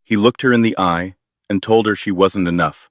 He looked her in the eye and told her she wasn't enough.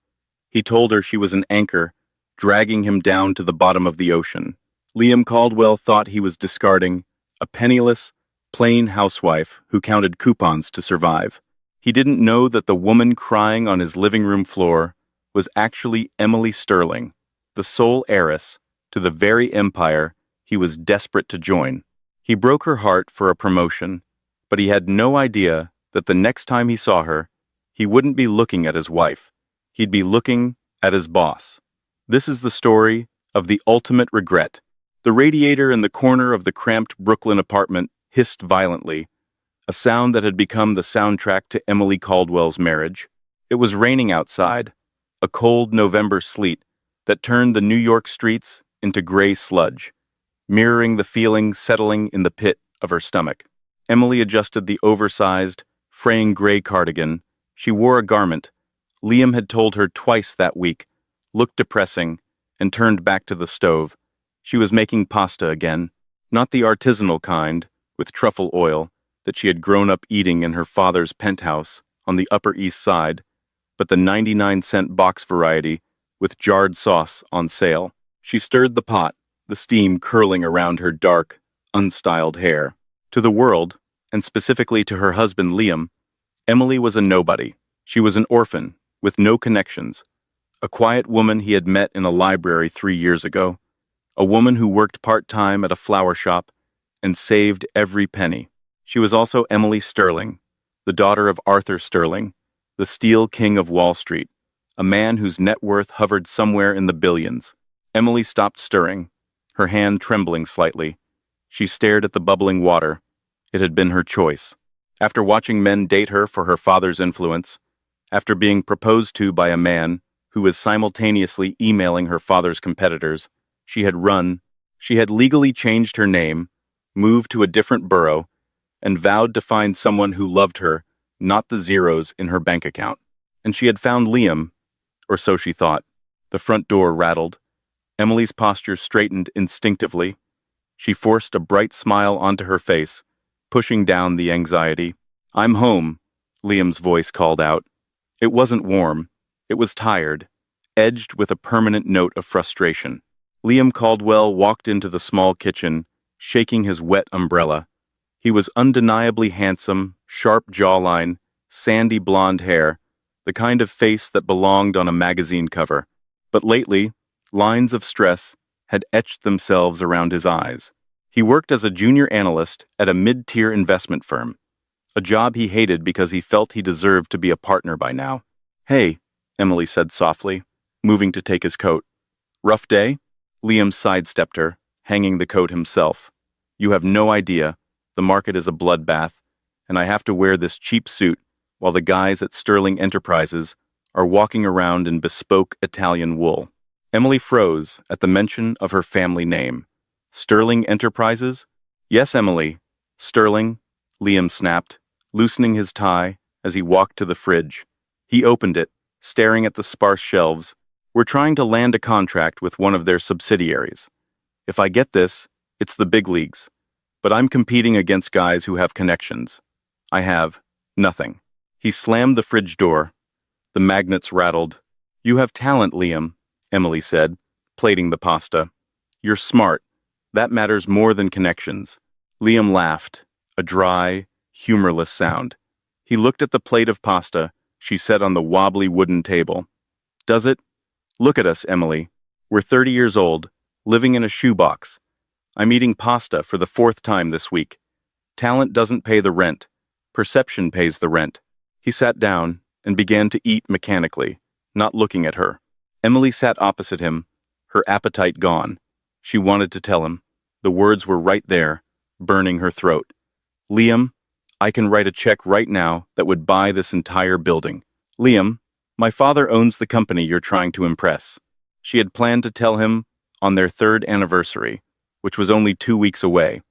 He told her she was an anchor, dragging him down to the bottom of the ocean. Liam Caldwell thought he was discarding a penniless, plain housewife who counted coupons to survive. He didn't know that the woman crying on his living room floor was actually Emily Sterling, the sole heiress to the very empire he was desperate to join. He broke her heart for a promotion, but he had no idea that the next time he saw her, he wouldn't be looking at his wife. He'd be looking at his boss. This is the story of the ultimate regret. The radiator in the corner of the cramped Brooklyn apartment hissed violently, a sound that had become the soundtrack to Emily Caldwell's marriage. It was raining outside, a cold November sleet that turned the New York streets into gray sludge, mirroring the feeling settling in the pit of her stomach. Emily adjusted the oversized, fraying gray cardigan. She wore a garment Liam had told her twice that week looked depressing, and turned back to the stove. She was making pasta again, not the artisanal kind, with truffle oil, that she had grown up eating in her father's penthouse on the Upper East Side, but the 99-cent box variety with jarred sauce on sale. She stirred the pot, the steam curling around her dark, unstyled hair. To the world, and specifically to her husband Liam, Emily was a nobody. She was an orphan, with no connections. A quiet woman he had met in a library 3 years ago. A woman who worked part-time at a flower shop and saved every penny. She was also Emily Sterling, the daughter of Arthur Sterling, the steel king of Wall Street, a man whose net worth hovered somewhere in the billions. Emily stopped stirring, her hand trembling slightly. She stared at the bubbling water. It had been her choice. After watching men date her for her father's influence, after being proposed to by a man who was simultaneously emailing her father's competitors, she had run. She had legally changed her name, moved to a different borough, and vowed to find someone who loved her, not the zeros in her bank account. And she had found Liam, or so she thought. The front door rattled. Emily's posture straightened instinctively. She forced a bright smile onto her face, pushing down the anxiety. "I'm home," Liam's voice called out. It wasn't warm. It was tired, edged with a permanent note of frustration. Liam Caldwell walked into the small kitchen, shaking his wet umbrella. He was undeniably handsome, sharp jawline, sandy blonde hair, the kind of face that belonged on a magazine cover. But lately, lines of stress had etched themselves around his eyes. He worked as a junior analyst at a mid-tier investment firm, a job he hated because he felt he deserved to be a partner by now. "Hey," Emily said softly, moving to take his coat. "Rough day?" Liam sidestepped her, hanging the coat himself. "You have no idea. The market is a bloodbath, and I have to wear this cheap suit while the guys at Sterling Enterprises are walking around in bespoke Italian wool." Emily froze at the mention of her family name. "Sterling Enterprises?" "Yes, Emily. Sterling," Liam snapped, loosening his tie as he walked to the fridge. He opened it, staring at the sparse shelves. "We're trying to land a contract with one of their subsidiaries. If I get this, it's the big leagues. But I'm competing against guys who have connections. I have nothing." He slammed the fridge door. The magnets rattled. "You have talent, Liam," Emily said, plating the pasta. "You're smart. That matters more than connections." Liam laughed, a dry, humorless sound. He looked at the plate of pasta she set on the wobbly wooden table. "Does it? Look at us, Emily. We're 30 years old, living in a shoebox. I'm eating pasta for the 4th time this week. Talent doesn't pay the rent. Perception pays the rent." He sat down and began to eat mechanically, not looking at her. Emily sat opposite him, her appetite gone. She wanted to tell him. The words were right there, burning her throat. "Liam, I can write a check right now that would buy this entire building. Liam, my father owns the company you're trying to impress." She had planned to tell him on their 3rd anniversary, which was only 2 weeks away.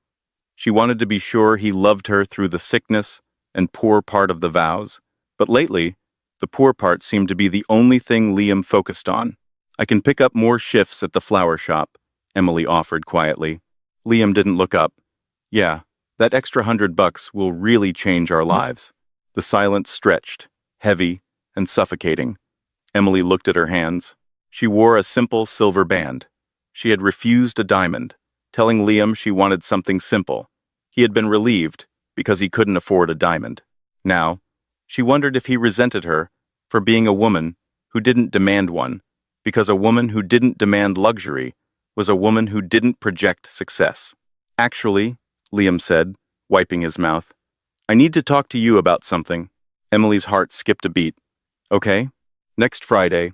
She wanted to be sure he loved her through the sickness and poor part of the vows. But lately, the poor part seemed to be the only thing Liam focused on. "I can pick up more shifts at the flower shop," Emily offered quietly. Liam didn't look up. "Yeah, that extra $100 will really change our lives." The silence stretched, heavy, and suffocating. Emily looked at her hands. She wore a simple silver band. She had refused a diamond, telling Liam she wanted something simple. He had been relieved because he couldn't afford a diamond. Now, she wondered if he resented her for being a woman who didn't demand one, because a woman who didn't demand luxury was a woman who didn't project success. Actually, Liam said, wiping his mouth, I need to talk to you about something. Emily's heart skipped a beat. Okay? Next Friday,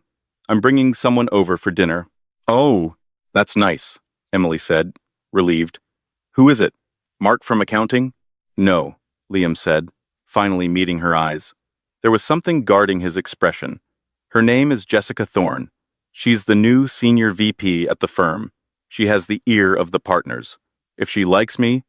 I'm bringing someone over for dinner. Oh, that's nice, Emily said, relieved. Who is it? Mark from accounting? No, Liam said, finally meeting her eyes. There was something guarding his expression. Her name is Jessica Thorne. She's the new senior VP at the firm. She has the ear of the partners. If she likes me,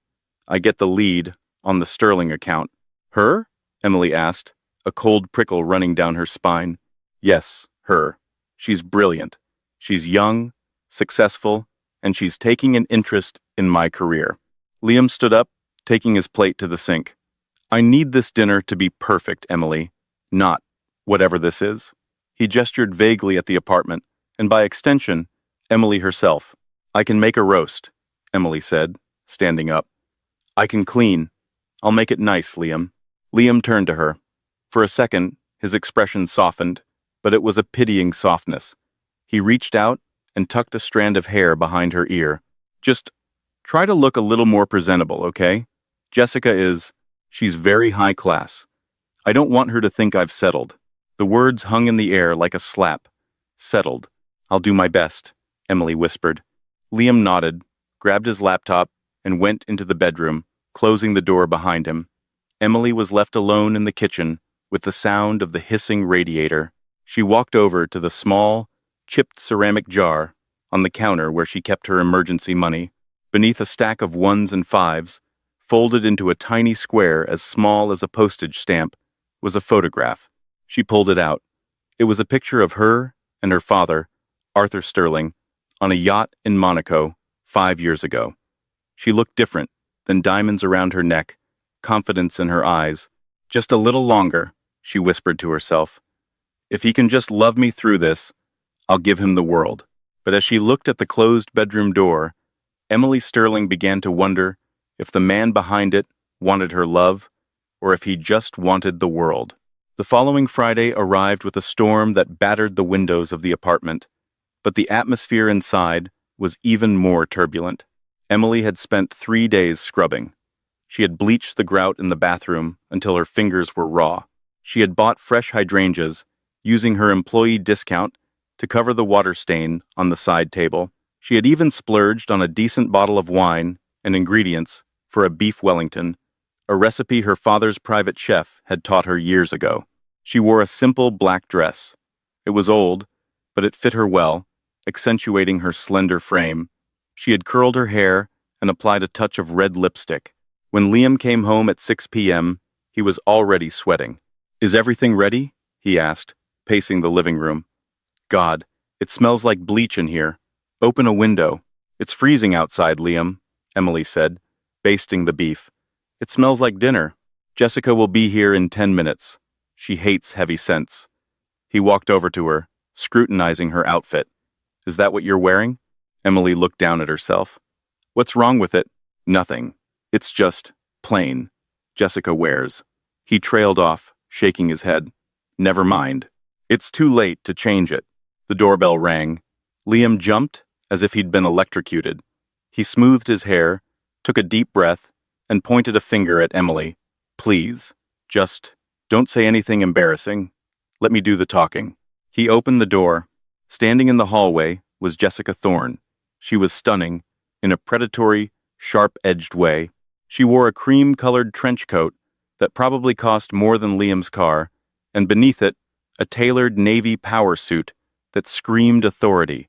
I get the lead on the Sterling account. Her? Emily asked, a cold prickle running down her spine. Yes, her. She's brilliant. She's young, successful, and she's taking an interest in my career. Liam stood up, taking his plate to the sink. I need this dinner to be perfect, Emily, not whatever this is. He gestured vaguely at the apartment, and by extension, Emily herself. I can make a roast, Emily said, standing up. I can clean. I'll make it nice, Liam. Liam turned to her. For a second, his expression softened, but it was a pitying softness. He reached out and tucked a strand of hair behind her ear. Just try to look a little more presentable, okay? She's very high class. I don't want her to think I've settled. The words hung in the air like a slap. Settled. I'll do my best, Emily whispered. Liam nodded, grabbed his laptop, and went into the bedroom, closing the door behind him. Emily was left alone in the kitchen with the sound of the hissing radiator. She walked over to the small, chipped ceramic jar on the counter where she kept her emergency money. Beneath a stack of ones and fives, folded into a tiny square as small as a postage stamp, was a photograph. She pulled it out. It was a picture of her and her father, Arthur Sterling, on a yacht in Monaco 5 years ago. She looked different than diamonds around her neck, confidence in her eyes. Just a little longer, she whispered to herself. If he can just love me through this, I'll give him the world. But as she looked at the closed bedroom door, Emily Sterling began to wonder if the man behind it wanted her love, or if he just wanted the world. The following Friday arrived with a storm that battered the windows of the apartment, but the atmosphere inside was even more turbulent. Emily had spent 3 days scrubbing. She had bleached the grout in the bathroom until her fingers were raw. She had bought fresh hydrangeas, using her employee discount to cover the water stain on the side table. She had even splurged on a decent bottle of wine and ingredients for a beef Wellington, a recipe her father's private chef had taught her years ago. She wore a simple black dress. It was old, but it fit her well, accentuating her slender frame. She had curled her hair and applied a touch of red lipstick. When Liam came home at 6 p.m., he was already sweating. Is everything ready? He asked, pacing the living room. God, it smells like bleach in here. Open a window. It's freezing outside, Liam, Emily said, basting the beef. It smells like dinner. Jessica will be here in 10 minutes. She hates heavy scents. He walked over to her, scrutinizing her outfit. Is that what you're wearing? Emily looked down at herself. What's wrong with it? Nothing. It's just plain. Jessica wears. He trailed off, shaking his head. Never mind. It's too late to change it. The doorbell rang. Liam jumped as if he'd been electrocuted. He smoothed his hair, took a deep breath, and pointed a finger at Emily. Please, just don't say anything embarrassing. Let me do the talking. He opened the door. Standing in the hallway was Jessica Thorne. She was stunning, in a predatory, sharp-edged way. She wore a cream-colored trench coat that probably cost more than Liam's car, and beneath it, a tailored navy power suit that screamed authority.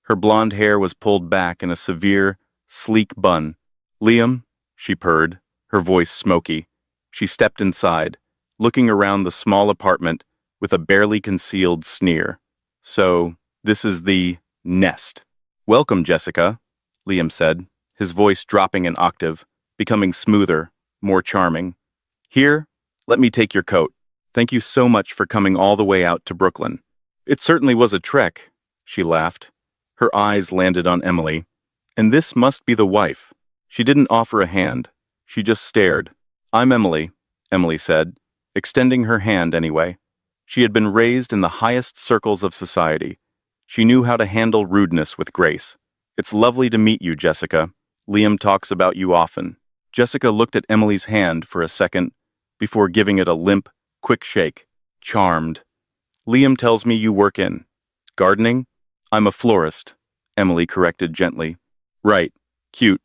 Her blonde hair was pulled back in a severe, sleek bun. Liam, she purred, her voice smoky. She stepped inside, looking around the small apartment with a barely concealed sneer. So, this is the nest. Welcome, Jessica, Liam said, his voice dropping an octave, becoming smoother, more charming. Here, let me take your coat. Thank you so much for coming all the way out to Brooklyn. It certainly was a trek, she laughed. Her eyes landed on Emily. And this must be the wife. She didn't offer a hand. She just stared. I'm Emily, Emily said, extending her hand anyway. She had been raised in the highest circles of society. She knew how to handle rudeness with grace. It's lovely to meet you, Jessica. Liam talks about you often. Jessica looked at Emily's hand for a second before giving it a limp, quick shake. Charmed. Liam tells me you work in gardening? I'm a florist, Emily corrected gently. Right. Cute.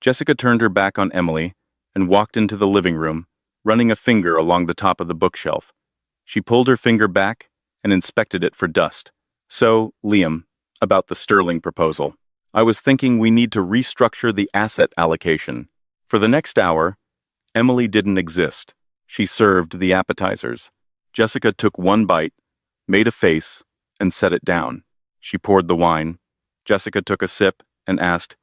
Jessica turned her back on Emily and walked into the living room, running a finger along the top of the bookshelf. She pulled her finger back and inspected it for dust. So, Liam, about the Sterling proposal. I was thinking we need to restructure the asset allocation. For the next hour, Emily didn't exist. She served the appetizers. Jessica took one bite, made a face, and set it down. She poured the wine. Jessica took a sip and asked,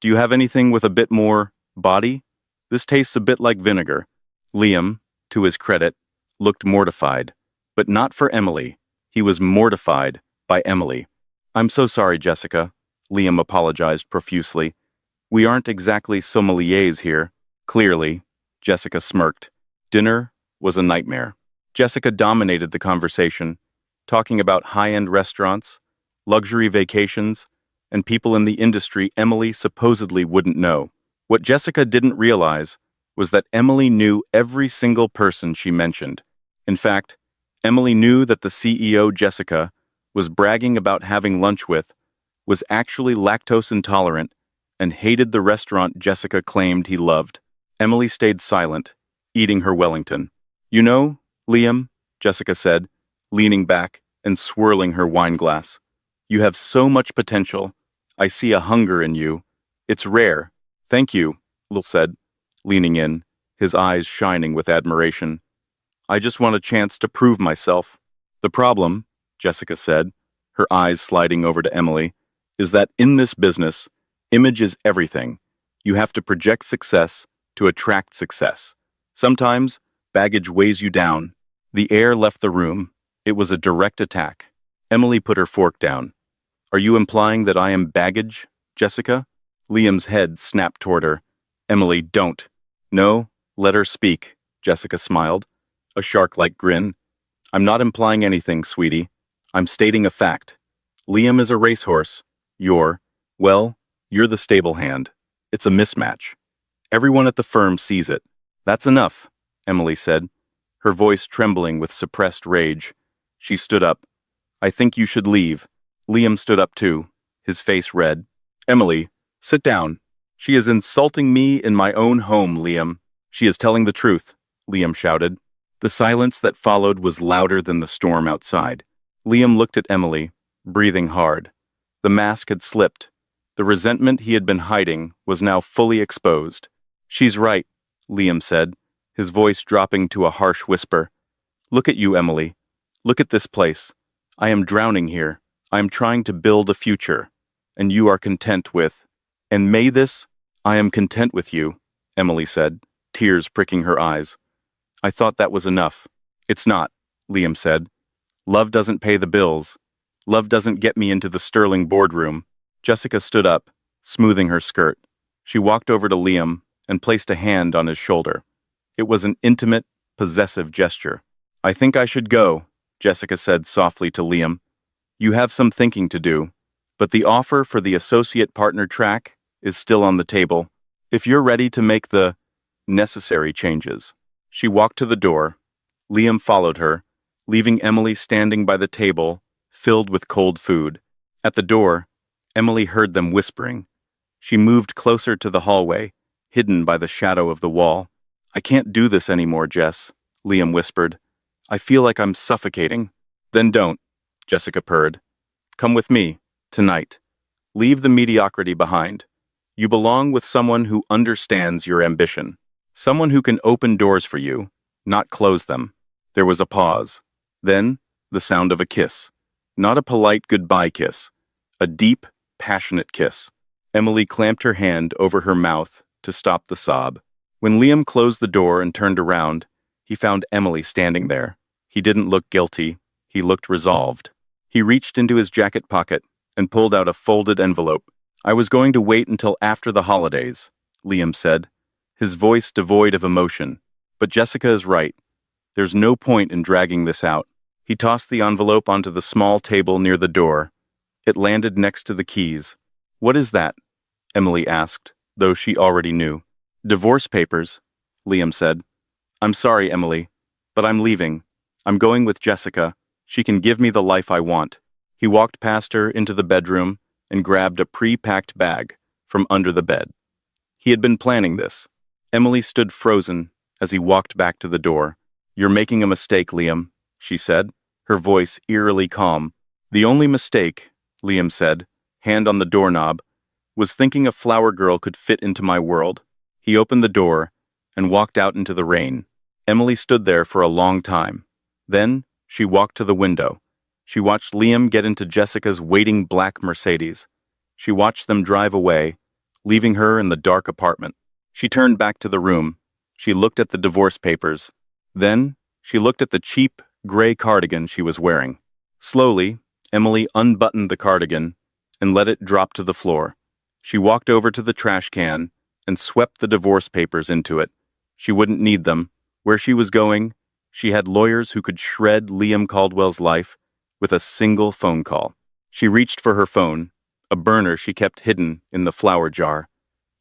Do you have anything with a bit more body? This tastes a bit like vinegar. Liam, to his credit, looked mortified. But not for Emily. He was mortified by Emily. I'm so sorry, Jessica, Liam apologized profusely. We aren't exactly sommeliers here. Clearly, Jessica smirked. Dinner was a nightmare. Jessica dominated the conversation, talking about high-end restaurants, luxury vacations, and people in the industry Emily supposedly wouldn't know. What Jessica didn't realize was that Emily knew every single person she mentioned. In fact, Emily knew that the CEO Jessica was bragging about having lunch with was actually lactose intolerant and hated the restaurant Jessica claimed he loved. Emily stayed silent, eating her Wellington. You know, Liam, Jessica said, leaning back and swirling her wine glass. You have so much potential. I see a hunger in you. It's rare. Thank you, Lil said, leaning in, his eyes shining with admiration. I just want a chance to prove myself. The problem, Jessica said, her eyes sliding over to Emily, is that in this business, image is everything. You have to project success to attract success. Sometimes, baggage weighs you down. The air left the room. It was a direct attack. Emily put her fork down. Are you implying that I am baggage, Jessica? Liam's head snapped toward her. Emily, don't. No, let her speak, Jessica smiled, a shark-like grin. I'm not implying anything, sweetie. I'm stating a fact. Liam is a racehorse. You're the stable hand. It's a mismatch. Everyone at the firm sees it. That's enough, Emily said, her voice trembling with suppressed rage. She stood up. I think you should leave. Liam stood up too, his face red. Emily, sit down. She is insulting me in my own home, Liam. She is telling the truth, Liam shouted. The silence that followed was louder than the storm outside. Liam looked at Emily, breathing hard. The mask had slipped. The resentment he had been hiding was now fully exposed. She's right, Liam said, his voice dropping to a harsh whisper. Look at you, Emily. Look at this place. I am drowning here. I am trying to build a future. And you are content with. And may this? I am content with you, Emily said, tears pricking her eyes. I thought that was enough. It's not, Liam said. Love doesn't pay the bills. Love doesn't get me into the Sterling boardroom. Jessica stood up, smoothing her skirt. She walked over to Liam and placed a hand on his shoulder. It was an intimate, possessive gesture. I think I should go, Jessica said softly to Liam. You have some thinking to do, but the offer for the associate partner track is still on the table. If you're ready to make the necessary changes. She walked to the door. Liam followed her, leaving Emily standing by the table, filled with cold food. At the door, Emily heard them whispering. She moved closer to the hallway, hidden by the shadow of the wall. I can't do this anymore, Jess, Liam whispered. I feel like I'm suffocating. Then don't, Jessica purred. Come with me, tonight. Leave the mediocrity behind. You belong with someone who understands your ambition. Someone who can open doors for you, not close them. There was a pause. Then, the sound of a kiss. Not a polite goodbye kiss. A deep, passionate kiss. Emily clamped her hand over her mouth to stop the sob. When Liam closed the door and turned around, he found Emily standing there. He didn't look guilty. He looked resolved. He reached into his jacket pocket and pulled out a folded envelope. "I was going to wait until after the holidays," Liam said, his voice devoid of emotion. "But Jessica is right. There's no point in dragging this out." He tossed the envelope onto the small table near the door. It landed next to the keys. "What is that?" Emily asked, though she already knew. "Divorce papers," Liam said. "I'm sorry, Emily, but I'm leaving. I'm going with Jessica. She can give me the life I want." He walked past her into the bedroom and grabbed a pre-packed bag from under the bed. He had been planning this. Emily stood frozen as he walked back to the door. "You're making a mistake, Liam," she said, her voice eerily calm. "The only mistake," Liam said, hand on the doorknob, "was thinking a flower girl could fit into my world." He opened the door and walked out into the rain. Emily stood there for a long time. Then she walked to the window. She watched Liam get into Jessica's waiting black Mercedes. She watched them drive away, leaving her in the dark apartment. She turned back to the room. She looked at the divorce papers. Then she looked at the cheap, gray cardigan she was wearing. Slowly, Emily unbuttoned the cardigan and let it drop to the floor. She walked over to the trash can and swept the divorce papers into it. She wouldn't need them. Where she was going, she had lawyers who could shred Liam Caldwell's life with a single phone call. She reached for her phone, a burner she kept hidden in the flower jar.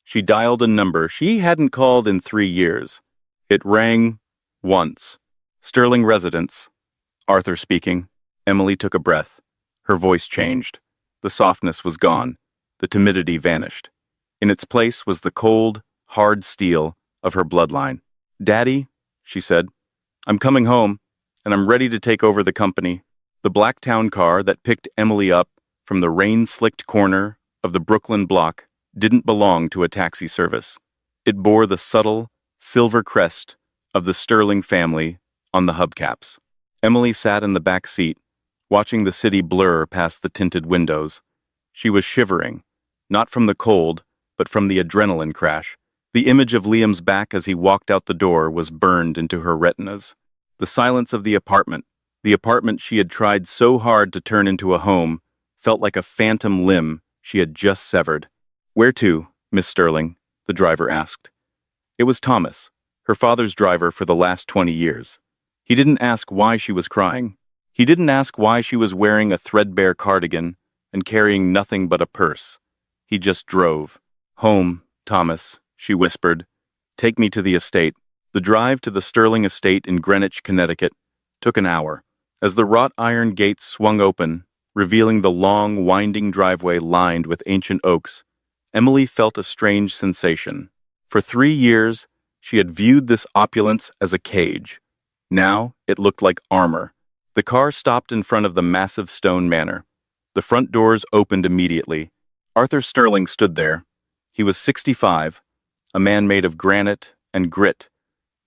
She dialed a number she hadn't called in 3 years. It rang once. "Sterling Residence. Arthur speaking." Emily took a breath. Her voice changed. The softness was gone. The timidity vanished. In its place was the cold, hard steel of her bloodline. "Daddy," she said, "I'm coming home, and I'm ready to take over the company." The black town car that picked Emily up from the rain-slicked corner of the Brooklyn block didn't belong to a taxi service. It bore the subtle, silver crest of the Sterling family on the hubcaps. Emily sat in the back seat, watching the city blur past the tinted windows. She was shivering, not from the cold, but from the adrenaline crash. The image of Liam's back as he walked out the door was burned into her retinas. The silence of the apartment she had tried so hard to turn into a home, felt like a phantom limb she had just severed. "Where to, Miss Sterling?" the driver asked. It was Thomas, her father's driver for the last 20 years. He didn't ask why she was crying. He didn't ask why she was wearing a threadbare cardigan and carrying nothing but a purse. He just drove. "Home, Thomas," she whispered. "Take me to the estate." The drive to the Sterling estate in Greenwich, Connecticut, took an hour. As the wrought iron gates swung open, revealing the long, winding driveway lined with ancient oaks, Emily felt a strange sensation. For 3 years, she had viewed this opulence as a cage. Now, it looked like armor. The car stopped in front of the massive stone manor. The front doors opened immediately. Arthur Sterling stood there. He was 65, a man made of granite and grit,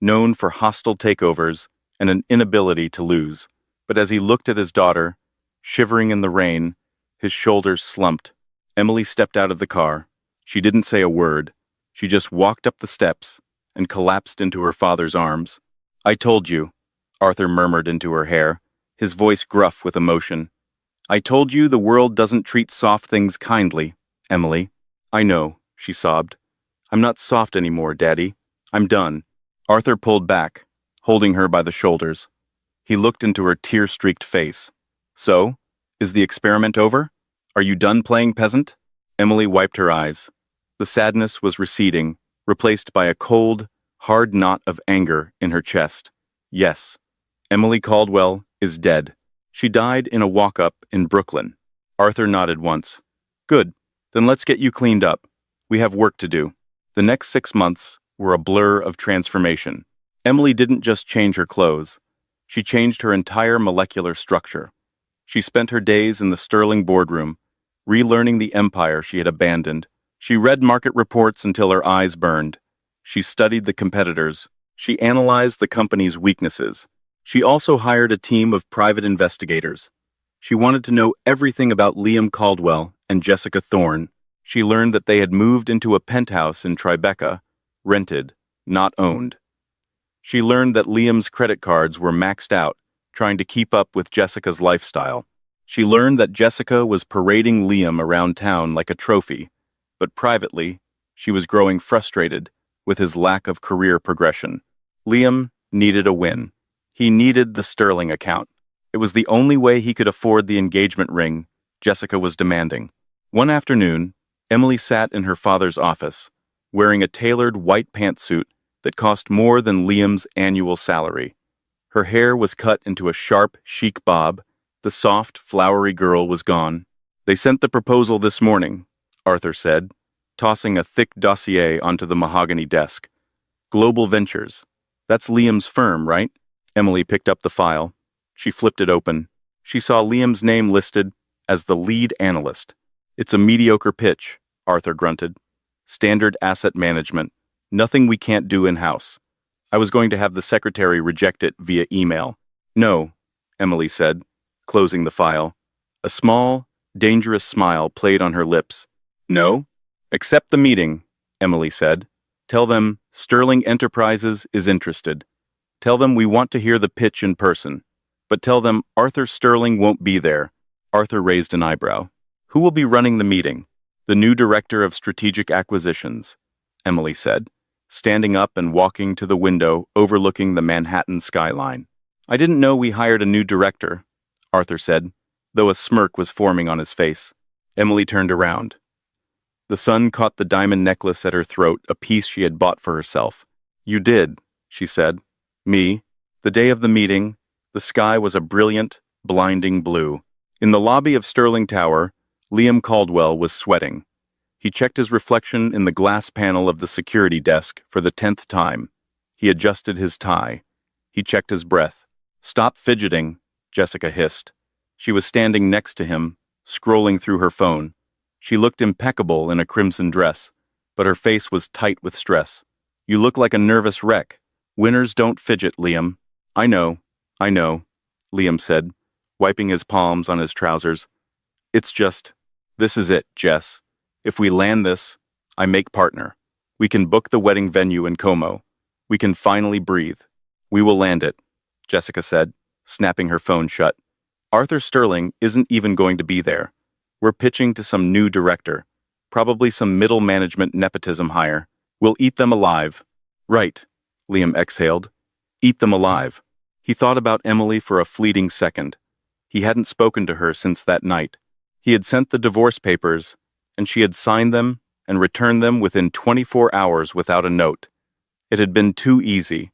known for hostile takeovers and an inability to lose. But as he looked at his daughter, shivering in the rain, his shoulders slumped. Emily stepped out of the car. She didn't say a word. She just walked up the steps and collapsed into her father's arms. "I told you," Arthur murmured into her hair, his voice gruff with emotion. "I told you the world doesn't treat soft things kindly, Emily." "I know," she sobbed. "I'm not soft anymore, Daddy. I'm done." Arthur pulled back, holding her by the shoulders. He looked into her tear-streaked face. "So, is the experiment over? Are you done playing peasant?" Emily wiped her eyes. The sadness was receding, replaced by a cold, hard knot of anger in her chest. "Yes, Emily Caldwell is dead. She died in a walk-up in Brooklyn." Arthur nodded once. "Good, then let's get you cleaned up. We have work to do." The next 6 months were a blur of transformation. Emily didn't just change her clothes. She changed her entire molecular structure. She spent her days in the Sterling boardroom, relearning the empire she had abandoned. She read market reports until her eyes burned. She studied the competitors. She analyzed the company's weaknesses. She also hired a team of private investigators. She wanted to know everything about Liam Caldwell and Jessica Thorne. She learned that they had moved into a penthouse in Tribeca, rented, not owned. She learned that Liam's credit cards were maxed out, trying to keep up with Jessica's lifestyle. She learned that Jessica was parading Liam around town like a trophy, but privately, she was growing frustrated with his lack of career progression. Liam needed a win. He needed the Sterling account. It was the only way he could afford the engagement ring Jessica was demanding. One afternoon, Emily sat in her father's office, wearing a tailored white pantsuit that cost more than Liam's annual salary. Her hair was cut into a sharp, chic bob. The soft, flowery girl was gone. "They sent the proposal this morning," Arthur said, tossing a thick dossier onto the mahogany desk. "Global Ventures. That's Liam's firm, right?" Emily picked up the file. She flipped it open. She saw Liam's name listed as the lead analyst. "It's a mediocre pitch," Arthur grunted. "Standard asset management. Nothing we can't do in-house. I was going to have the secretary reject it via email." "No," Emily said, closing the file. A small, dangerous smile played on her lips. "No? Accept the meeting," Emily said. "Tell them Sterling Enterprises is interested. Tell them we want to hear the pitch in person. But tell them Arthur Sterling won't be there." Arthur raised an eyebrow. "Who will be running the meeting?" "The new director of strategic acquisitions," Emily said, standing up and walking to the window overlooking the Manhattan skyline. "I didn't know we hired a new director," Arthur said, though a smirk was forming on his face. Emily turned around. The sun caught the diamond necklace at her throat, a piece she had bought for herself. "You did," she said. "Me." The day of the meeting, the sky was a brilliant, blinding blue. In the lobby of Sterling Tower, Liam Caldwell was sweating. He checked his reflection in the glass panel of the security desk for the 10th time. He adjusted his tie. He checked his breath. "Stop fidgeting," Jessica hissed. She was standing next to him, scrolling through her phone. She looked impeccable in a crimson dress, but her face was tight with stress. "You look like a nervous wreck. Winners don't fidget, Liam." I know," Liam said, wiping his palms on his trousers. "It's just, this is it, Jess. If we land this, I make partner. We can book the wedding venue in Como. We can finally breathe. We will land it," Jessica said, snapping her phone shut. "Arthur Sterling isn't even going to be there. We're pitching to some new director, probably some middle management nepotism hire. We'll eat them alive." "Right," Liam exhaled. "Eat them alive." He thought about Emily for a fleeting second. He hadn't spoken to her since that night. He had sent the divorce papers, and she had signed them and returned them within 24 hours without a note. It had been too easy.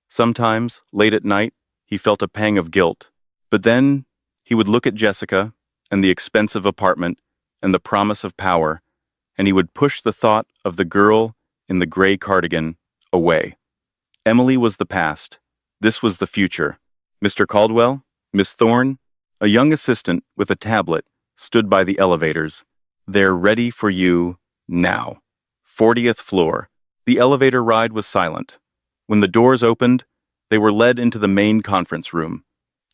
Sometimes, late at night, he felt a pang of guilt. But then, he would look at Jessica, and the expensive apartment, and the promise of power, and he would push the thought of the girl in the gray cardigan away. Emily was the past. This was the future. "Mr. Caldwell? Miss Thorne?" A young assistant with a tablet stood by the elevators. "They're ready for you now." 40th floor. The elevator ride was silent. When the doors opened, they were led into the main conference room.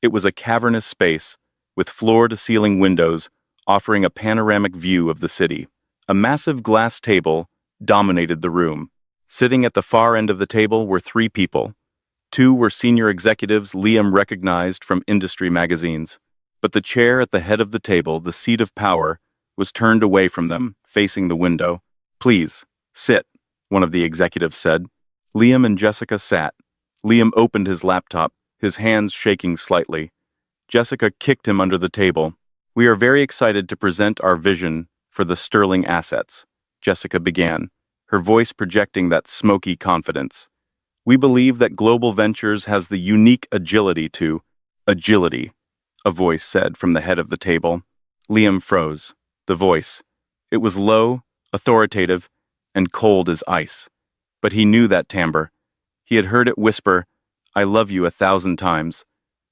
It was a cavernous space, with floor-to-ceiling windows offering a panoramic view of the city. A massive glass table dominated the room. Sitting at the far end of the table were 3 people. 2 were senior executives Liam recognized from industry magazines. But the chair at the head of the table, the seat of power, was turned away from them, facing the window. "Please, sit," one of the executives said. Liam and Jessica sat. Liam opened his laptop, his hands shaking slightly. Jessica kicked him under the table. "We are very excited to present our vision for the Sterling assets," Jessica began, her voice projecting that smoky confidence. "We believe that Global Ventures has the unique agility to—" "Agility," a voice said from the head of the table. Liam froze. The voice. It was low, authoritative, and cold as ice. But he knew that timbre. He had heard it whisper, "I love you 1,000 times."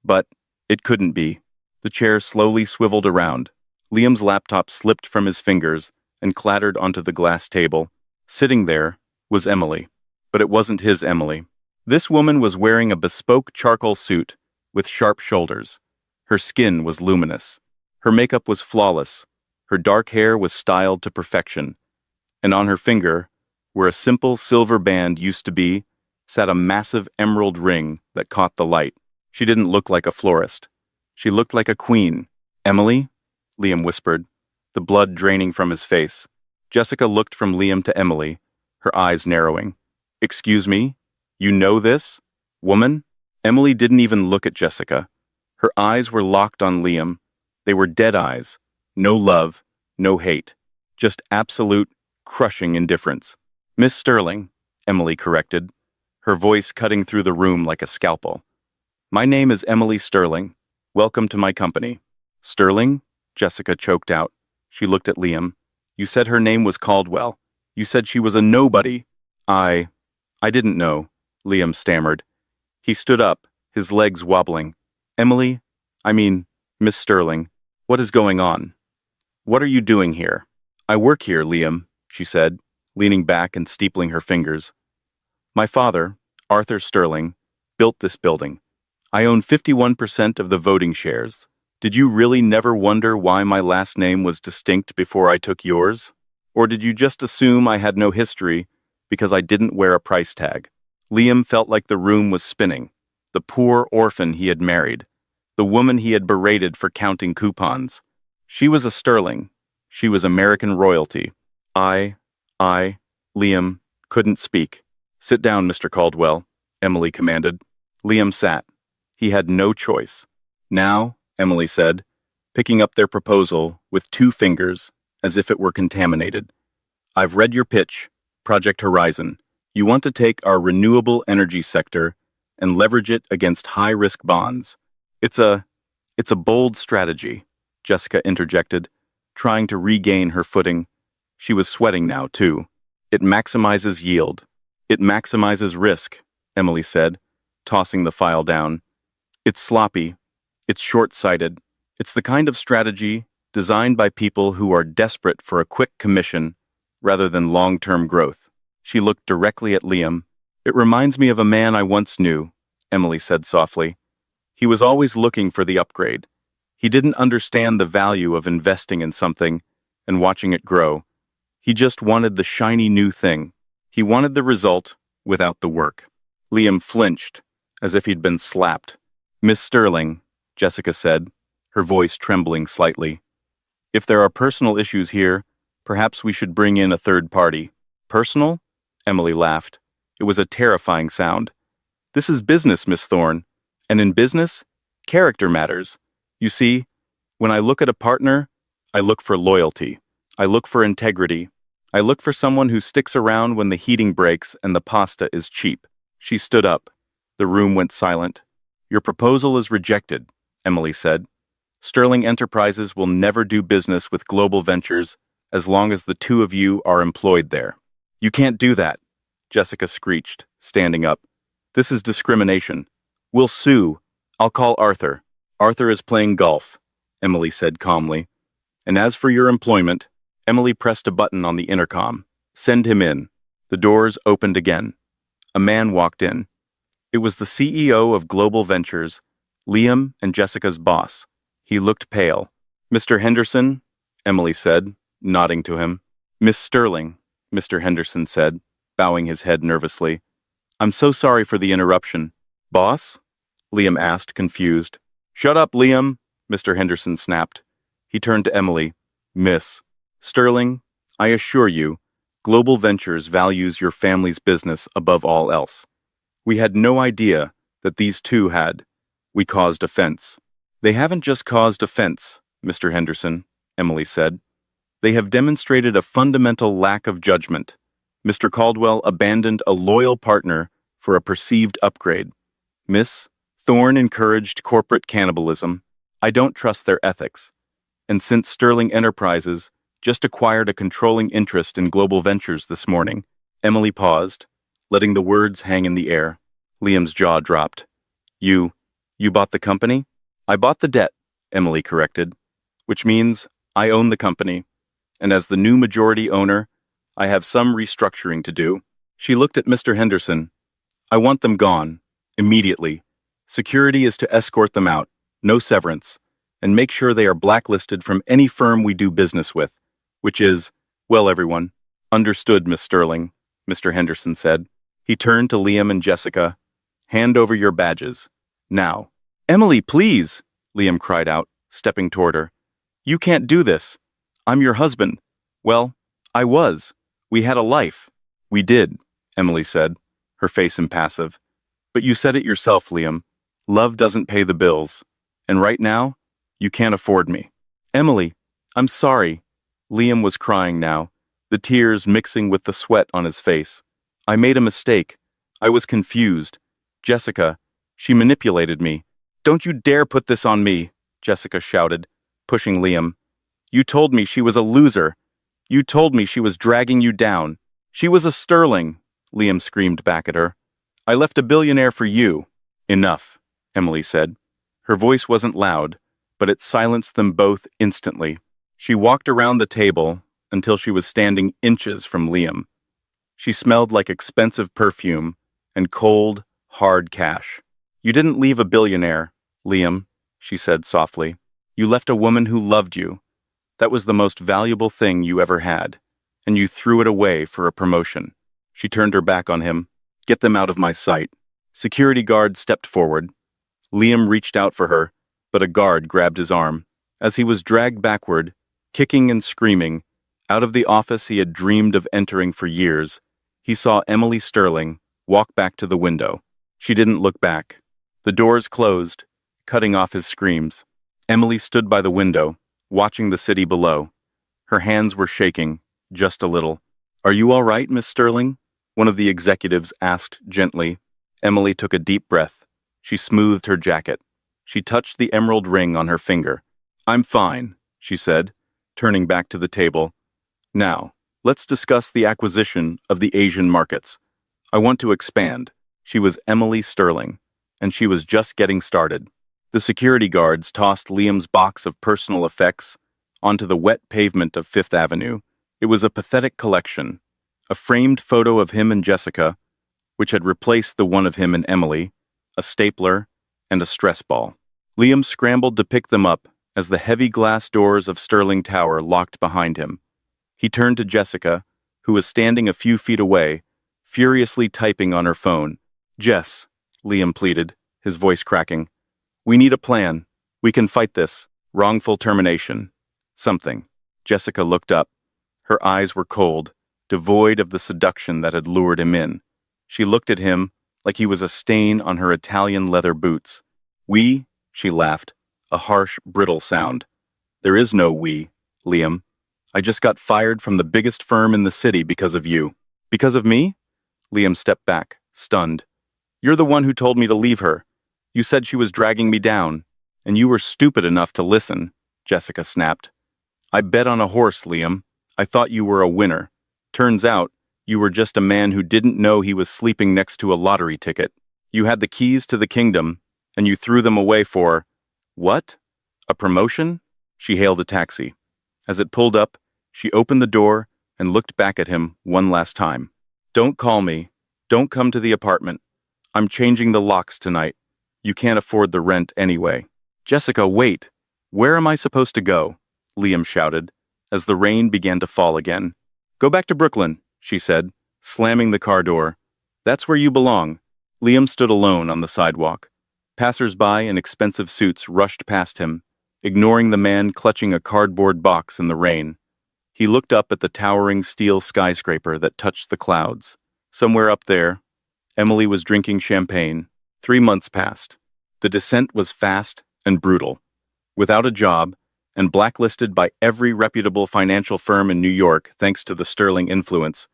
But it couldn't be. The chair slowly swiveled around. Liam's laptop slipped from his fingers and clattered onto the glass table. Sitting there was Emily. But it wasn't his Emily. This woman was wearing a bespoke charcoal suit with sharp shoulders. Her skin was luminous. Her makeup was flawless. Her dark hair was styled to perfection. And on her finger, where a simple silver band used to be, sat a massive emerald ring that caught the light. She didn't look like a florist. She looked like a queen. "Emily?" Liam whispered, the blood draining from his face. Jessica looked from Liam to Emily, her eyes narrowing. "Excuse me? You know this? Woman?" Emily didn't even look at Jessica. Her eyes were locked on Liam. They were dead eyes. No love, no hate. Just absolute, crushing indifference. "Miss Sterling," Emily corrected, her voice cutting through the room like a scalpel. "My name is Emily Sterling. Welcome to my company." "Sterling?" Jessica choked out. She looked at Liam. "You said her name was Caldwell. You said she was a nobody." I didn't know," Liam stammered. He stood up, his legs wobbling. "Emily, Miss Sterling, what is going on? What are you doing here?" "I work here, Liam," she said, leaning back and steepling her fingers. "My father, Arthur Sterling, built this building. I own 51% of the voting shares. Did you really never wonder why my last name was distinct before I took yours? Or did you just assume I had no history because I didn't wear a price tag?" Liam felt like the room was spinning. The poor orphan he had married. The woman he had berated for counting coupons. She was a Sterling. She was American royalty. Liam, couldn't speak. "Sit down, Mr. Caldwell," Emily commanded. Liam sat. He had no choice. "Now," Emily said, picking up their proposal with 2 fingers, as if it were contaminated. "I've read your pitch, Project Horizon. You want to take our renewable energy sector and leverage it against high-risk bonds. It's a bold strategy," Jessica interjected, trying to regain her footing. She was sweating now, too. "It maximizes yield. It maximizes risk," Emily said, tossing the file down. "It's sloppy. It's short-sighted. It's the kind of strategy designed by people who are desperate for a quick commission rather than long-term growth." She looked directly at Liam. "It reminds me of a man I once knew," Emily said softly. "He was always looking for the upgrade. He didn't understand the value of investing in something and watching it grow. He just wanted the shiny new thing. He wanted the result without the work." Liam flinched, as if he'd been slapped. "Miss Sterling," Jessica said, her voice trembling slightly. "If there are personal issues here, perhaps we should bring in a third party." "Personal?" Emily laughed. It was a terrifying sound. "This is business, Miss Thorne. And in business, character matters. You see, when I look at a partner, I look for loyalty. I look for integrity. I look for someone who sticks around when the heating breaks and the pasta is cheap." She stood up. The room went silent. "Your proposal is rejected," Emily said. "Sterling Enterprises will never do business with Global Ventures as long as the 2 of you are employed there." "You can't do that," Jessica screeched, standing up. "This is discrimination. We'll sue. I'll call Arthur." "Arthur is playing golf," Emily said calmly. "And as for your employment," Emily pressed a button on the intercom. "Send him in." The doors opened again. A man walked in. It was the CEO of Global Ventures, Liam and Jessica's boss. He looked pale. "Mr. Henderson," Emily said, nodding to him. "Miss Sterling," Mr. Henderson said, bowing his head nervously. "I'm so sorry for the interruption." "Boss?" Liam asked, confused. "Shut up, Liam," Mr. Henderson snapped. He turned to Emily. "Miss Sterling, I assure you, Global Ventures values your family's business above all else. We had no idea that these 2 had. We caused offense." "They haven't just caused offense, Mr. Henderson," Emily said. "They have demonstrated a fundamental lack of judgment. Mr. Caldwell abandoned a loyal partner for a perceived upgrade. Miss Thorne encouraged corporate cannibalism. I don't trust their ethics. And since Sterling Enterprises just acquired a controlling interest in Global Ventures this morning," Emily paused, letting the words hang in the air. Liam's jaw dropped. You bought the company?" "I bought the debt," Emily corrected, "which means I own the company. And as the new majority owner, I have some restructuring to do." She looked at Mr. Henderson. "I want them gone, immediately. Security is to escort them out, no severance, and make sure they are blacklisted from any firm we do business with, which is, well, everyone." "Understood, Miss Sterling," Mr. Henderson said. He turned to Liam and Jessica. Hand over your badges. Now. Emily, please, Liam cried out, stepping toward her. You can't do this. I'm your husband. Well, I was. We had a life. We did, Emily said, her face impassive. But you said it yourself, Liam. Love doesn't pay the bills. And right now, you can't afford me. Emily, I'm sorry. Liam was crying now, the tears mixing with the sweat on his face. I made a mistake. I was confused. Jessica, she manipulated me. Don't you dare put this on me, Jessica shouted, pushing Liam. You told me she was a loser. You told me she was dragging you down. She was a sterling, Liam screamed back at her. I left a billionaire for you. Enough, Emily said. Her voice wasn't loud, but it silenced them both instantly. She walked around the table until she was standing inches from Liam. She smelled like expensive perfume and cold, hard cash. You didn't leave a billionaire, Liam, she said softly. You left a woman who loved you. That was the most valuable thing you ever had, and you threw it away for a promotion. She turned her back on him. Get them out of my sight. Security guard stepped forward. Liam reached out for her, but a guard grabbed his arm. As he was dragged backward, kicking and screaming, out of the office he had dreamed of entering for years, he saw Emily Sterling walk back to the window. She didn't look back. The doors closed, cutting off his screams. Emily stood by the window, watching the city below. Her hands were shaking, just a little. Are you all right, Miss Sterling? One of the executives asked gently. Emily took a deep breath. She smoothed her jacket. She touched the emerald ring on her finger. I'm fine, she said, turning back to the table. Now, let's discuss the acquisition of the Asian markets. I want to expand. She was Emily Sterling, and she was just getting started. The security guards tossed Liam's box of personal effects onto the wet pavement of Fifth Avenue. It was a pathetic collection, a framed photo of him and Jessica, which had replaced the one of him and Emily, a stapler, and a stress ball. Liam scrambled to pick them up as the heavy glass doors of Sterling Tower locked behind him. He turned to Jessica, who was standing a few feet away, furiously typing on her phone. Jess, Liam pleaded, his voice cracking. We need a plan. We can fight this. Wrongful termination. Something. Jessica looked up. Her eyes were cold, devoid of the seduction that had lured him in. She looked at him like he was a stain on her Italian leather boots. We? She laughed, a harsh, brittle sound. There is no we, Liam. I just got fired from the biggest firm in the city because of you. Because of me? Liam stepped back, stunned. You're the one who told me to leave her. You said she was dragging me down, and you were stupid enough to listen, Jessica snapped. I bet on a horse, Liam. I thought you were a winner. Turns out, you were just a man who didn't know he was sleeping next to a lottery ticket. You had the keys to the kingdom, and you threw them away for... What? A promotion? She hailed a taxi. As it pulled up, she opened the door and looked back at him one last time. Don't call me. Don't come to the apartment. I'm changing the locks tonight. You can't afford the rent anyway. Jessica, wait. Where am I supposed to go? Liam shouted, as the rain began to fall again. Go back to Brooklyn, she said, slamming the car door. That's where you belong. Liam stood alone on the sidewalk. Passers-by in expensive suits rushed past him, ignoring the man clutching a cardboard box in the rain. He looked up at the towering steel skyscraper that touched the clouds. Somewhere up there, Emily was drinking champagne. 3 months passed. The descent was fast and brutal. Without a job, and blacklisted by every reputable financial firm in New York thanks to the Sterling influence,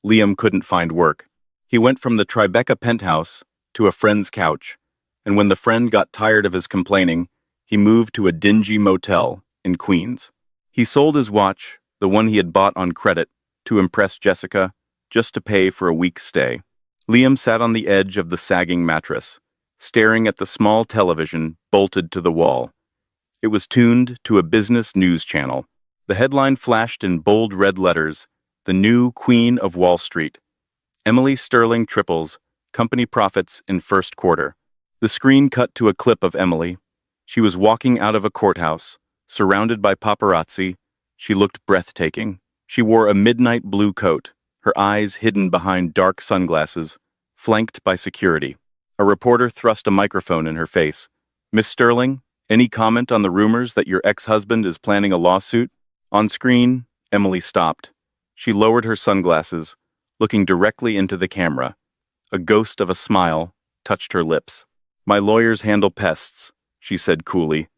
Liam couldn't find work. He went from the Tribeca penthouse to a friend's couch, and when the friend got tired of his complaining, he moved to a dingy motel in Queens. He sold his watch, the one he had bought on credit, to impress Jessica, just to pay for a week's stay. Liam sat on the edge of the sagging mattress, staring at the small television bolted to the wall. It was tuned to a business news channel. The headline flashed in bold red letters, "The New Queen of Wall Street. Emily Sterling triples company profits in first quarter." The screen cut to a clip of Emily. She was walking out of a courthouse, surrounded by paparazzi. She looked breathtaking. She wore a midnight blue coat, her eyes hidden behind dark sunglasses, flanked by security. A reporter thrust a microphone in her face. "Miss Sterling, any comment on the rumors that your ex-husband is planning a lawsuit?" On screen, Emily stopped. She lowered her sunglasses, looking directly into the camera. A ghost of a smile touched her lips. "My lawyers handle pests," she said coolly.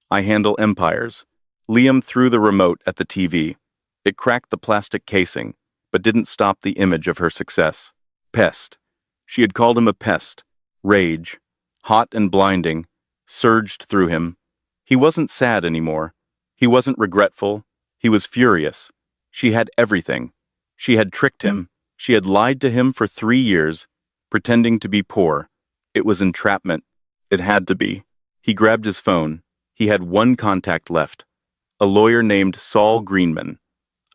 "I handle empires." Liam threw the remote at the TV. It cracked the plastic casing, but didn't stop the image of her success. Pest. She had called him a pest. Rage, hot and blinding, surged through him. He wasn't sad anymore. He wasn't regretful. He was furious. She had everything. She had tricked him. She had lied to him for 3 years, pretending to be poor. It was entrapment. It had to be. He grabbed his phone. He had one contact left. A lawyer named Saul Greenman,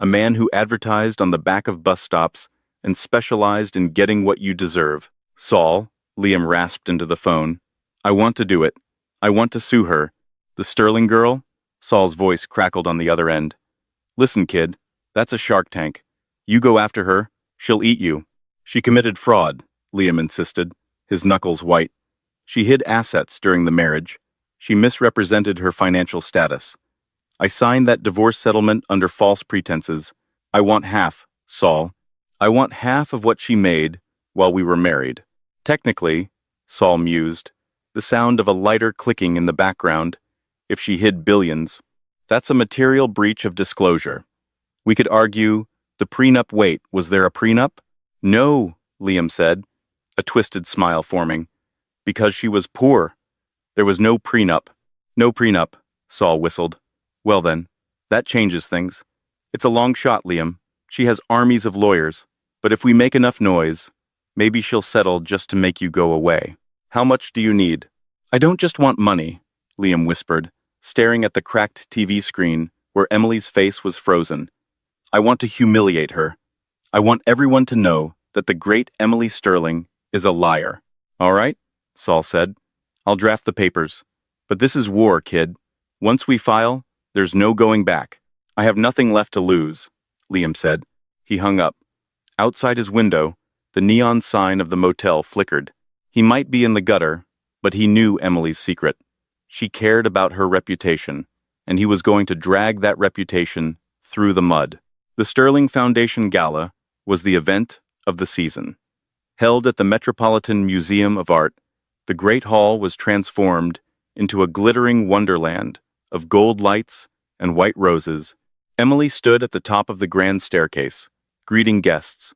a man who advertised on the back of bus stops and specialized in getting what you deserve. "Saul," Liam rasped into the phone, "I want to do it. I want to sue her." "The Sterling girl?" Saul's voice crackled on the other end. "Listen, kid, that's a shark tank. You go after her, she'll eat you." "She committed fraud," Liam insisted, his knuckles white. "She hid assets during the marriage. She misrepresented her financial status. I signed that divorce settlement under false pretenses. I want half, Saul. I want half of what she made while we were married." "Technically," Saul mused, the sound of a lighter clicking in the background, "if she hid billions, that's a material breach of disclosure. We could argue, the prenup. Wait, was there a prenup?" "No," Liam said, a twisted smile forming. "Because she was poor. There was no prenup." "No prenup," Saul whistled. "Well then, that changes things. It's a long shot, Liam. She has armies of lawyers. But if we make enough noise, maybe she'll settle just to make you go away. How much do you need?" "I don't just want money," Liam whispered, staring at the cracked TV screen where Emily's face was frozen. "I want to humiliate her. I want everyone to know that the great Emily Sterling is a liar." "All right," Saul said. "I'll draft the papers. But this is war, kid. Once we file, there's no going back." "I have nothing left to lose," Liam said. He hung up. Outside his window, the neon sign of the motel flickered. He might be in the gutter, but he knew Emily's secret. She cared about her reputation, and he was going to drag that reputation through the mud. The Sterling Foundation Gala was the event of the season. Held at the Metropolitan Museum of Art, the Great Hall was transformed into a glittering wonderland of gold lights and white roses. Emily stood at the top of the grand staircase, greeting guests.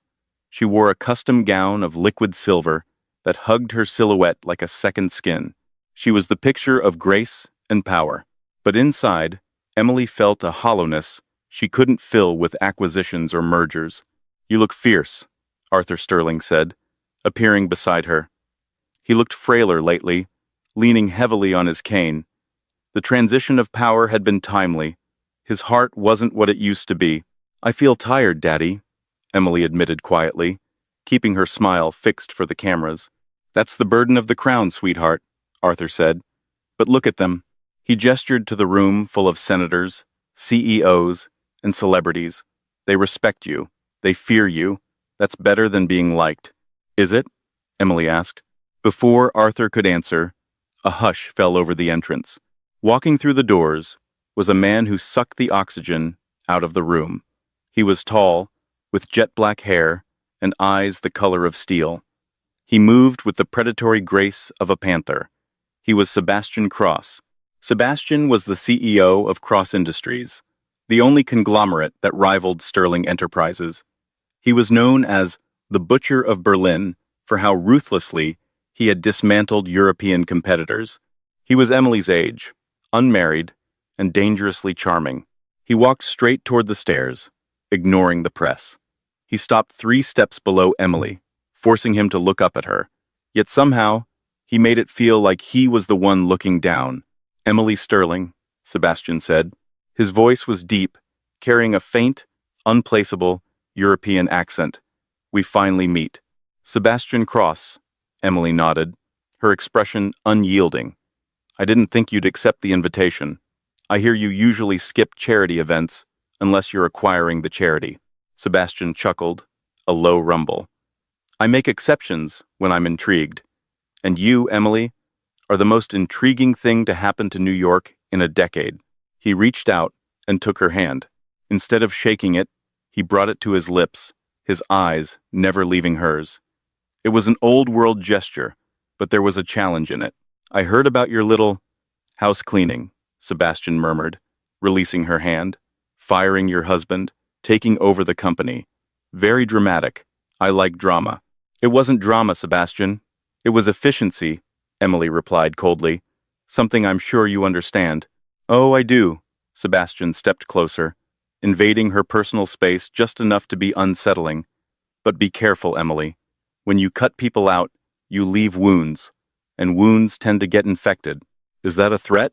She wore a custom gown of liquid silver that hugged her silhouette like a second skin. She was the picture of grace and power. But inside, Emily felt a hollowness she couldn't fill with acquisitions or mergers. "You look fierce," Arthur Sterling said, appearing beside her. He looked frailer lately, leaning heavily on his cane. The transition of power had been timely. His heart wasn't what it used to be. "I feel tired, Daddy," Emily admitted quietly, keeping her smile fixed for the cameras. "That's the burden of the crown, sweetheart," Arthur said. "But look at them." He gestured to the room full of senators, CEOs, and celebrities. "They respect you. They fear you. That's better than being liked." "Is it?" Emily asked. Before Arthur could answer, a hush fell over the entrance. Walking through the doors was a man who sucked the oxygen out of the room. He was tall, with jet-black hair and eyes the color of steel. He moved with the predatory grace of a panther. He was Sebastian Cross. Sebastian was the CEO of Cross Industries, the only conglomerate that rivaled Sterling Enterprises. He was known as the Butcher of Berlin for how ruthlessly he had dismantled European competitors. He was Emily's age, unmarried, and dangerously charming. He walked straight toward the stairs, ignoring the press. He stopped 3 steps below Emily, forcing him to look up at her. Yet somehow, he made it feel like he was the one looking down. "Emily Sterling," Sebastian said. His voice was deep, carrying a faint, unplaceable European accent. "We finally meet." "Sebastian Cross," Emily nodded, her expression unyielding. "I didn't think you'd accept the invitation. I hear you usually skip charity events unless you're acquiring the charity." Sebastian chuckled, a low rumble. I make exceptions when I'm intrigued. And you, Emily, are the most intriguing thing to happen to New York in a decade. He reached out and took her hand. Instead of shaking it, he brought it to his lips, his eyes never leaving hers. It was an old-world gesture, but there was a challenge in it. I heard about your little house cleaning, Sebastian murmured, releasing her hand. Firing your husband, taking over the company. Very dramatic. I like drama. It wasn't drama, Sebastian. It was efficiency, Emily replied coldly. Something I'm sure you understand. Oh, I do. Sebastian stepped closer, invading her personal space just enough to be unsettling. But be careful, Emily. When you cut people out, you leave wounds, and wounds tend to get infected. Is that a threat?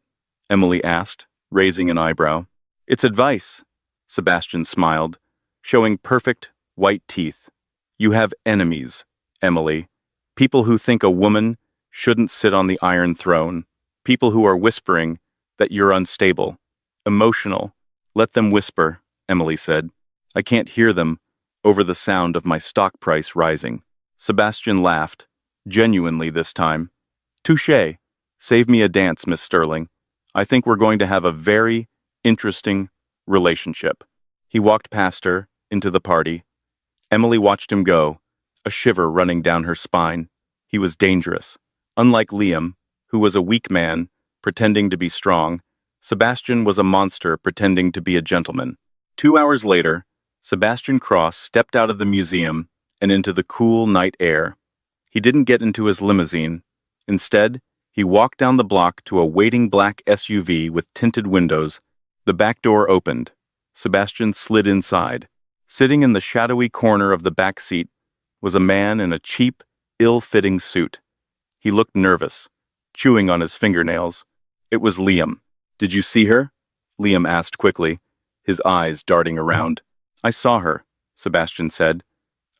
Emily asked, raising an eyebrow. It's advice, Sebastian smiled, showing perfect, white teeth. You have enemies, Emily. People who think a woman shouldn't sit on the Iron Throne. People who are whispering that you're unstable, emotional. Let them whisper, Emily said. I can't hear them over the sound of my stock price rising. Sebastian laughed, genuinely this time. Touché. Save me a dance, Miss Sterling. I think we're going to have a very interesting relationship. He walked past her, into the party. Emily watched him go, a shiver running down her spine. He was dangerous. Unlike Liam, who was a weak man, pretending to be strong, Sebastian was a monster pretending to be a gentleman. 2 hours later, Sebastian Cross stepped out of the museum and into the cool night air. He didn't get into his limousine. Instead, he walked down the block to a waiting black SUV with tinted windows. The back door opened. Sebastian slid inside. Sitting in the shadowy corner of the back seat was a man in a cheap, ill-fitting suit. He looked nervous, chewing on his fingernails. It was Liam. Did you see her? Liam asked quickly, his eyes darting around. I saw her, Sebastian said,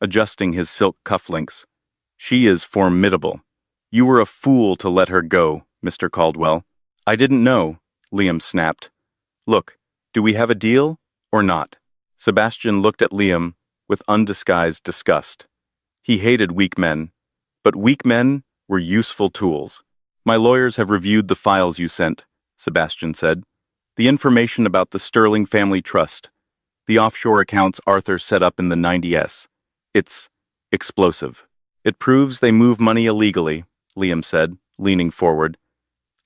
adjusting his silk cufflinks. She is formidable. You were a fool to let her go, Mr. Caldwell. I didn't know, Liam snapped. Look, do we have a deal or not? Sebastian looked at Liam with undisguised disgust. He hated weak men, but weak men were useful tools. My lawyers have reviewed the files you sent, Sebastian said. The information about the Sterling Family Trust, the offshore accounts Arthur set up in the 90s. It's explosive. It proves they move money illegally, Liam said, leaning forward.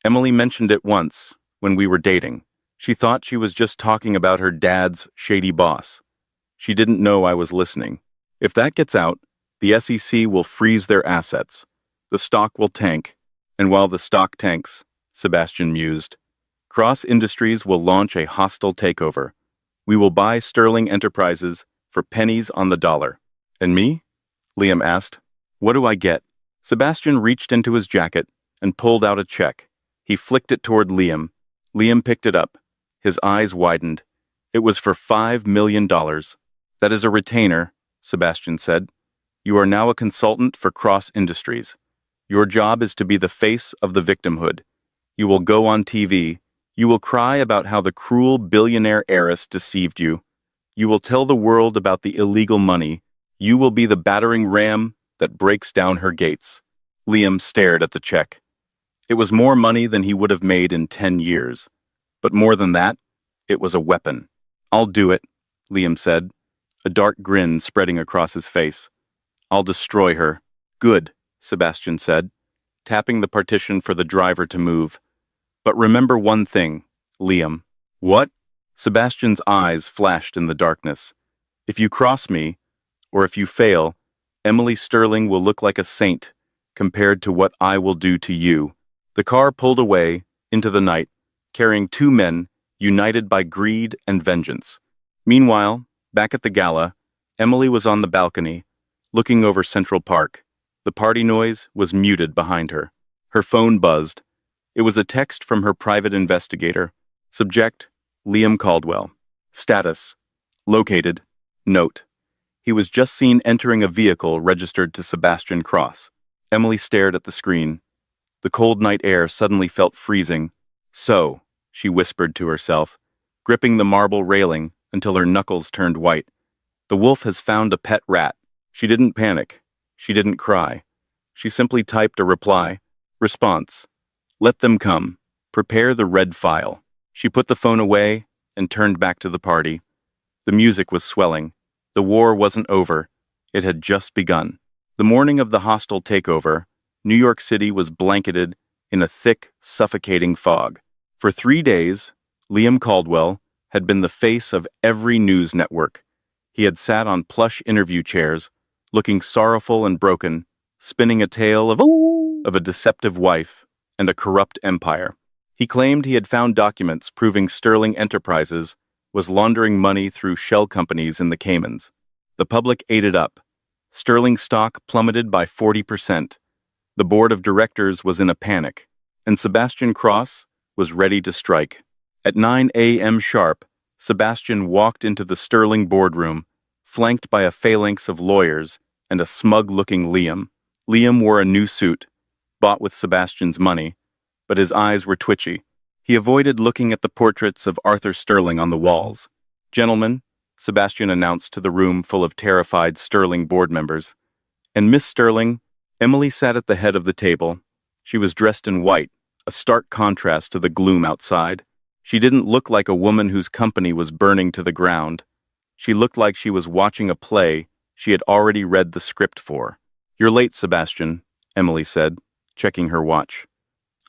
Emily mentioned it once, when we were dating. She thought she was just talking about her dad's shady boss. She didn't know I was listening. If that gets out, the SEC will freeze their assets. The stock will tank. And while the stock tanks, Sebastian mused, Cross Industries will launch a hostile takeover. We will buy Sterling Enterprises for pennies on the dollar. And me? Liam asked. What do I get? Sebastian reached into his jacket and pulled out a check. He flicked it toward Liam. Liam picked it up. His eyes widened. It was for $5 million. That is a retainer, Sebastian said. You are now a consultant for Cross Industries. Your job is to be the face of the victimhood. You will go on TV. You will cry about how the cruel billionaire heiress deceived you. You will tell the world about the illegal money. You will be the battering ram that breaks down her gates. Liam stared at the check. It was more money than he would have made in 10 years. But more than that, it was a weapon. I'll do it, Liam said, a dark grin spreading across his face. I'll destroy her. Good, Sebastian said, tapping the partition for the driver to move. But remember one thing, Liam. What? Sebastian's eyes flashed in the darkness. If you cross me, or if you fail, Emily Sterling will look like a saint compared to what I will do to you. The car pulled away into the night, carrying 2 men united by greed and vengeance. Meanwhile, back at the gala, Emily was on the balcony, looking over Central Park. The party noise was muted behind her. Her phone buzzed. It was a text from her private investigator. Subject, Liam Caldwell. Status, located. Note, he was just seen entering a vehicle registered to Sebastian Cross. Emily stared at the screen. The cold night air suddenly felt freezing. So, she whispered to herself, gripping the marble railing until her knuckles turned white. The wolf has found a pet rat. She didn't panic. She didn't cry. She simply typed a reply. Response. Let them come. Prepare the red file. She put the phone away and turned back to the party. The music was swelling. The war wasn't over. It had just begun. The morning of the hostile takeover, New York City was blanketed in a thick, suffocating fog. For 3 days, Liam Caldwell had been the face of every news network. He had sat on plush interview chairs, looking sorrowful and broken, spinning a tale of a deceptive wife and a corrupt empire. He claimed he had found documents proving Sterling Enterprises was laundering money through shell companies in the Caymans. The public ate it up. Sterling stock plummeted by 40%. The board of directors was in a panic, and Sebastian Cross was ready to strike. At 9 a.m. sharp, Sebastian walked into the Sterling boardroom, flanked by a phalanx of lawyers and a smug-looking Liam. Liam wore a new suit, bought with Sebastian's money, but his eyes were twitchy. He avoided looking at the portraits of Arthur Sterling on the walls. Gentlemen, Sebastian announced to the room full of terrified Sterling board members. And Miss Sterling, Emily sat at the head of the table. She was dressed in white, a stark contrast to the gloom outside. She didn't look like a woman whose company was burning to the ground. She looked like she was watching a play she had already read the script for. You're late, Sebastian, Emily said, checking her watch.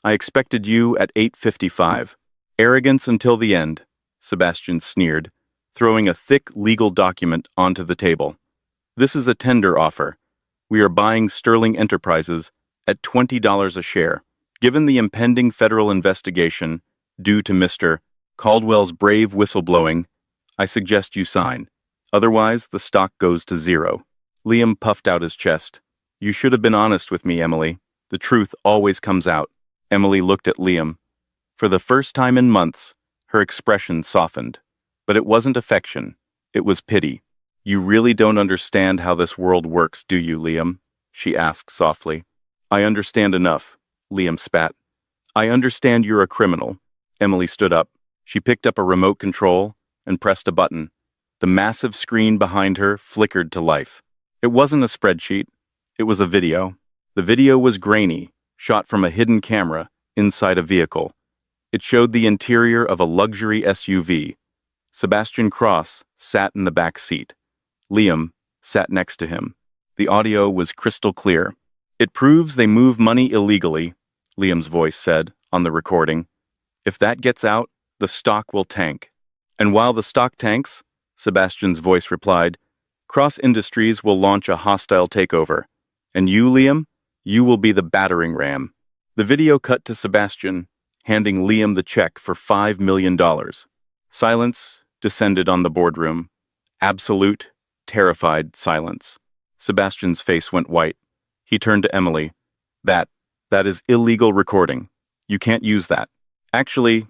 I expected you at 8:55. Arrogance until the end, Sebastian sneered, throwing a thick legal document onto the table. This is a tender offer. We are buying Sterling Enterprises at $20 a share. Given the impending federal investigation due to Mr. Caldwell's brave whistleblowing, I suggest you sign. Otherwise, the stock goes to zero. Liam puffed out his chest. You should have been honest with me, Emily. The truth always comes out. Emily looked at Liam. For the first time in months, her expression softened. But it wasn't affection. It was pity. You really don't understand how this world works, do you, Liam? She asked softly. I understand enough, Liam spat. I understand you're a criminal. Emily stood up. She picked up a remote control and pressed a button. The massive screen behind her flickered to life. It wasn't a spreadsheet. It was a video. The video was grainy, shot from a hidden camera inside a vehicle. It showed the interior of a luxury SUV. Sebastian Cross sat in the back seat. Liam sat next to him. The audio was crystal clear. It proves they move money illegally, Liam's voice said on the recording. If that gets out, the stock will tank. And while the stock tanks, Sebastian's voice replied, Cross Industries will launch a hostile takeover. And you, Liam, you will be the battering ram. The video cut to Sebastian, handing Liam the check for $5 million. Silence descended on the boardroom. Absolute, terrified silence. Sebastian's face went white. He turned to Emily. That is illegal recording. You can't use that. Actually,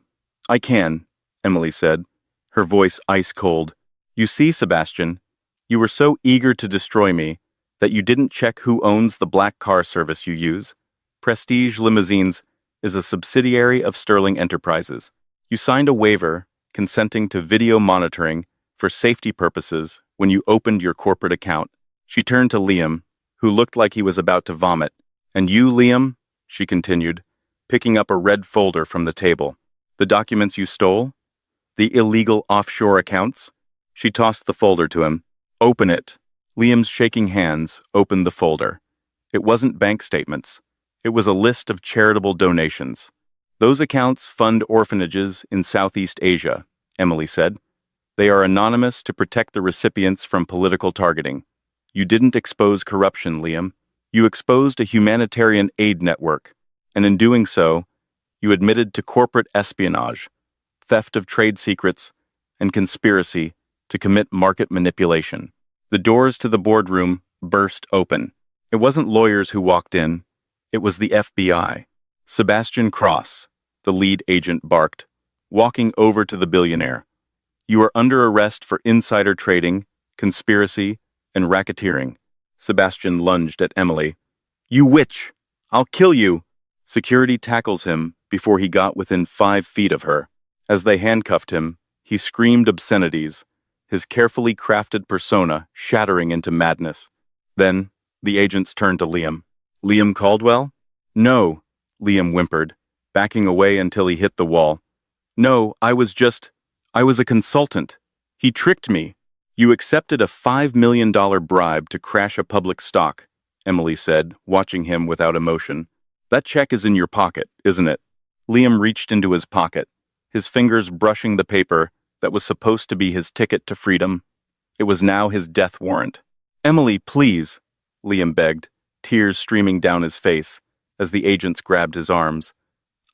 I can, Emily said, her voice ice cold. You see, Sebastian, you were so eager to destroy me that you didn't check who owns the black car service you use. Prestige Limousines is a subsidiary of Sterling Enterprises. You signed a waiver consenting to video monitoring for safety purposes when you opened your corporate account. She turned to Liam, who looked like he was about to vomit. And you, Liam, she continued, picking up a red folder from the table. The documents you stole? The illegal offshore accounts? She tossed the folder to him. Open it. Liam's shaking hands opened the folder. It wasn't bank statements. It was a list of charitable donations. Those accounts fund orphanages in Southeast Asia, Emily said. They are anonymous to protect the recipients from political targeting. You didn't expose corruption, Liam. You exposed a humanitarian aid network, and in doing so, you admitted to corporate espionage, theft of trade secrets, and conspiracy to commit market manipulation. The doors to the boardroom burst open. It wasn't lawyers who walked in. It was the FBI. Sebastian Cross, the lead agent barked, walking over to the billionaire. You are under arrest for insider trading, conspiracy, and racketeering. Sebastian lunged at Emily. You witch! I'll kill you! Security tackles him before he got within 5 feet of her. As they handcuffed him, he screamed obscenities, his carefully crafted persona shattering into madness. Then, The agents turned to Liam. Liam Caldwell? No, Liam whimpered, backing away until he hit the wall. No, I was a consultant. He tricked me. You accepted a $5 million bribe to crash a public stock, Emily said, watching him without emotion. That check is in your pocket, isn't it? Liam reached into his pocket, his fingers brushing the paper that was supposed to be his ticket to freedom. It was now his death warrant. Emily, please, Liam begged, tears streaming down his face as the agents grabbed his arms.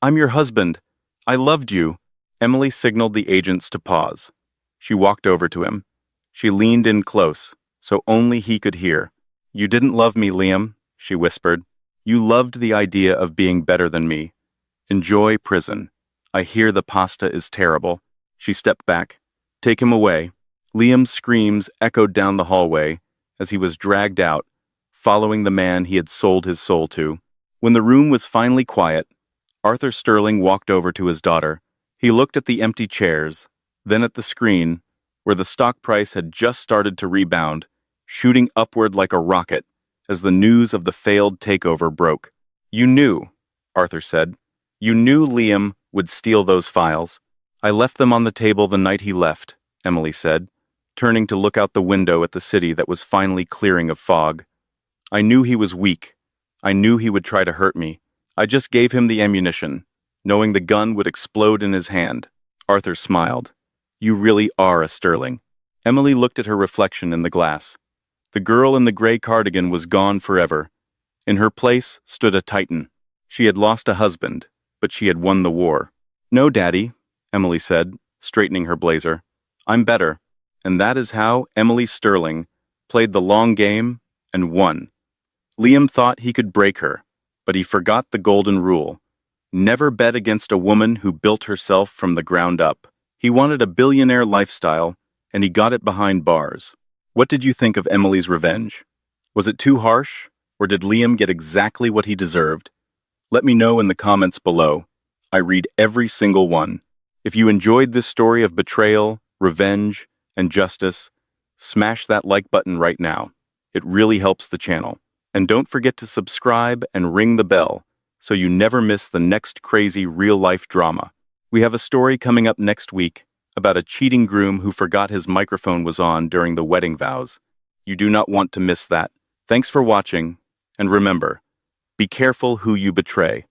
I'm your husband. I loved you. Emily signaled the agents to pause. She walked over to him. She leaned in close, so only he could hear. You didn't love me, Liam, she whispered. You loved the idea of being better than me. Enjoy prison. I hear the pasta is terrible. She stepped back. Take him away. Liam's screams echoed down the hallway as he was dragged out, following the man he had sold his soul to. When the room was finally quiet, Arthur Sterling walked over to his daughter. He looked at the empty chairs, then at the screen, where the stock price had just started to rebound, shooting upward like a rocket as the news of the failed takeover broke. You knew, Arthur said. You knew Liam would steal those files. I left them on the table the night he left, Emily said, turning to look out the window at the city that was finally clearing of fog. I knew he was weak. I knew he would try to hurt me. I just gave him the ammunition, knowing the gun would explode in his hand. Arthur smiled. You really are a Sterling. Emily looked at her reflection in the glass. The girl in the gray cardigan was gone forever. In her place stood a Titan. She had lost a husband, but she had won the war. No, Daddy, Emily said, straightening her blazer. I'm better. And that is how Emily Sterling played the long game and won. Liam thought he could break her, but he forgot the golden rule. Never bet against a woman who built herself from the ground up. He wanted a billionaire lifestyle, and he got it behind bars. What did you think of Emily's revenge? Was it too harsh, or did Liam get exactly what he deserved? Let me know in the comments below. I read every single one. If you enjoyed this story of betrayal, revenge, and justice, smash that like button right now. It really helps the channel. And don't forget to subscribe and ring the bell so you never miss the next crazy real-life drama. We have a story coming up next week about a cheating groom who forgot his microphone was on during the wedding vows. You do not want to miss that. Thanks for watching, and remember, be careful who you betray.